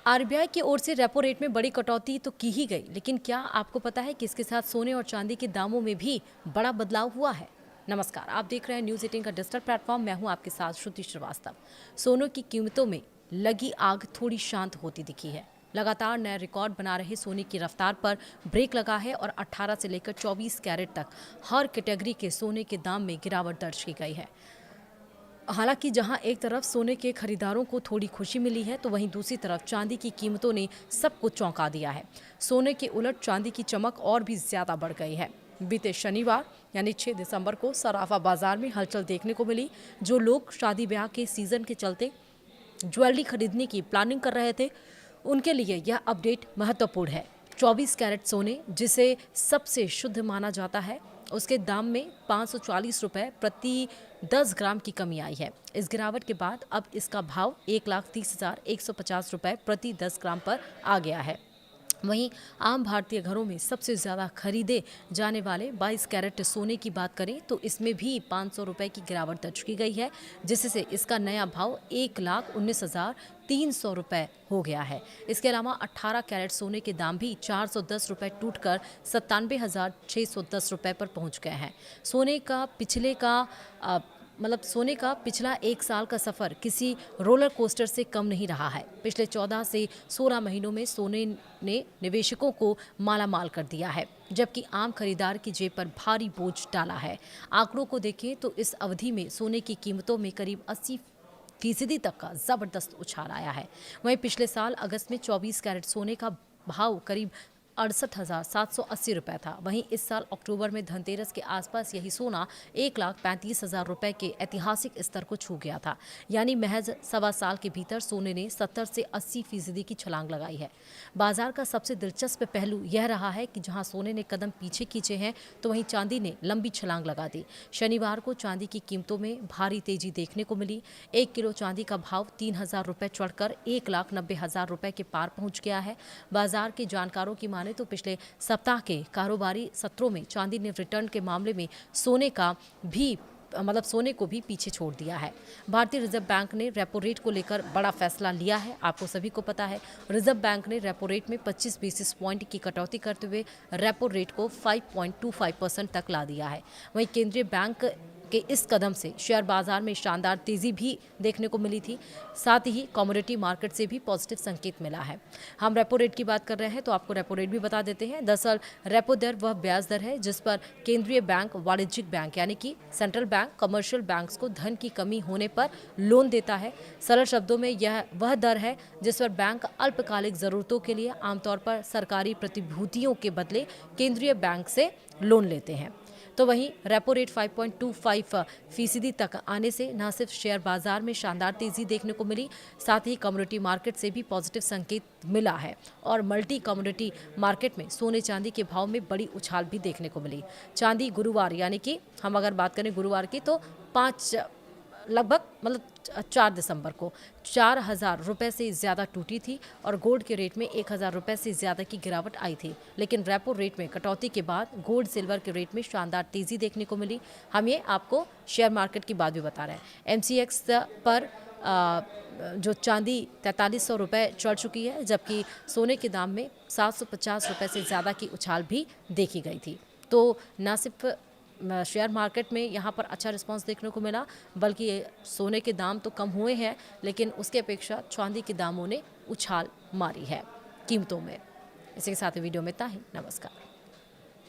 RBI की ओर से repo rate में बड़ी कटौती तो की ही गई, लेकिन क्या आपको पता है कि इसके साथ सोने और चांदी के दामों में भी बड़ा बदलाव हुआ है। नमस्कार, आप देख रहे हैं न्यूज 18 का डिजिटल प्लेटफॉर्म। मैं हूं आपके साथ श्रुति श्रीवास्तव। सोने की कीमतों में लगी आग थोड़ी शांत होती दिखी है। लगातार नए रिकॉर्ड बना रहे सोने की रफ्तार पर ब्रेक लगा है और 18 से लेकर 24 कैरेट तक हर कैटेगरी के सोने के दाम में गिरावट दर्ज की गई है। हालांकि जहां एक तरफ सोने के खरीदारों को थोड़ी खुशी मिली है, तो वहीं दूसरी तरफ चांदी की कीमतों ने सबको चौंका दिया है। सोने के उलट चांदी की चमक और भी ज्यादा बढ़ गई है। बीते शनिवार यानी 6 दिसंबर को सराफा बाजार में हलचल देखने को मिली। जो लोग शादी ब्याह के सीजन के चलते ज्वेलरी खरीदने की प्लानिंग कर रहे थे, उनके लिए यह अपडेट महत्वपूर्ण है। 24 कैरेट सोने, जिसे सबसे शुद्ध माना जाता है, उसके दाम में 540 रुपए प्रति 10 ग्राम की कमी आई है। इस गिरावट के बाद अब इसका भाव 1,30,150 रुपए प्रति 10 ग्राम पर आ गया है। वहीं आम भारतीय घरों में सबसे ज़्यादा खरीदे जाने वाले 22 कैरेट सोने की बात करें तो इसमें भी 500 रुपए की गिरावट दर्ज की गई है, जिससे इसका नया भाव 1,19,300 रुपए हो गया है। इसके अलावा 18 कैरेट सोने के दाम भी 410 रुपए टूटकर 97,610 रुपए पर पहुंच गए हैं। सोने का पिछला एक साल का सफर किसी रोलर कोस्टर से कम नहीं रहा है। पिछले 14 से 16 महीनों में सोने ने निवेशकों को मालामाल कर दिया है, जबकि आम खरीदार की जेब पर भारी बोझ डाला है। आंकड़ों को देखें तो इस अवधि में सोने की कीमतों में करीब 80% तक का जबरदस्त उछाल आया है। वहीं पिछले साल अगस्त में 24 कैरेट सोने का भाव करीब 68,780 रुपए था। वहीं इस साल अक्टूबर में धनतेरस के आसपास यही सोना 1,35,000 रुपए के ऐतिहासिक स्तर को छू गया था। यानी महज सवा साल के भीतर सोने ने 70 से 80% की छलांग लगाई है। बाजार का सबसे दिलचस्प पहलू यह रहा है कि जहां सोने ने कदम पीछे खींचे हैं, तो वहीं चांदी ने लंबी छलांग लगा दी। शनिवार को चांदी की कीमतों में भारी तेजी देखने को मिली। 1 किलो चांदी का भाव 3,000 रुपए चढ़कर 1,90,000 रुपए के पार पहुंच गया है। बाजार के जानकारों की तो पिछले सप्ताह के कारोबारी सत्रों में चांदी ने रिटर्न के मामले में सोने को भी पीछे छोड़ दिया है। भारतीय रिजर्व बैंक ने रेपो रेट को लेकर बड़ा फैसला लिया है। आपको सभी को पता है, रिजर्व बैंक ने रेपो रेट में 25 बेसिस पॉइंट की कटौती करते हुए रेपो रेट को 5.25% तक ला दिया है। वहीं केंद्रीय बैंक के इस कदम से शेयर बाजार में शानदार तेजी भी देखने को मिली थी। साथ ही कमोडिटी मार्केट से भी पॉजिटिव संकेत मिला है। हम रेपो रेट की बात कर रहे हैं तो आपको रेपो रेट भी बता देते हैं। दरअसल रेपो दर वह ब्याज दर है जिस पर केंद्रीय बैंक, वाणिज्यिक बैंक यानी कि सेंट्रल बैंक, कमर्शियल बैंक्स को धन की कमी होने पर लोन देता है। सरल शब्दों में यह वह दर है जिस पर बैंक अल्पकालिक जरूरतों के लिए आमतौर पर सरकारी प्रतिभूतियों के बदले केंद्रीय बैंक से लोन लेते हैं। तो वहीं रेपो रेट 5.25% तक आने से न सिर्फ शेयर बाजार में शानदार तेजी देखने को मिली, साथ ही कमोडिटी मार्केट से भी पॉजिटिव संकेत मिला है और मल्टी कमोडिटी मार्केट में सोने चांदी के भाव में बड़ी उछाल भी देखने को मिली। चांदी गुरुवार यानी कि हम अगर बात करें गुरुवार की, तो 4 दिसंबर को 4,000 रुपए से ज़्यादा टूटी थी और गोल्ड के रेट में 1,000 रुपए से ज़्यादा की गिरावट आई थी। लेकिन रेपो रेट में कटौती के बाद गोल्ड सिल्वर के रेट में शानदार तेज़ी देखने को मिली। हम ये आपको शेयर मार्केट की बात भी बता रहे हैं। MCX पर जो चांदी 4300 रुपए चढ़ चुकी है, जबकि सोने के दाम में 750 रुपए से ज़्यादा की उछाल भी देखी गई थी। तो न सिर्फ शेयर मार्केट में यहाँ पर अच्छा रिस्पांस देखने को मिला, बल्कि सोने के दाम तो कम हुए हैं, लेकिन उसके अपेक्षा चांदी के दामों ने उछाल मारी है कीमतों में। इसी के साथ वीडियो में इतना ही। नमस्कार।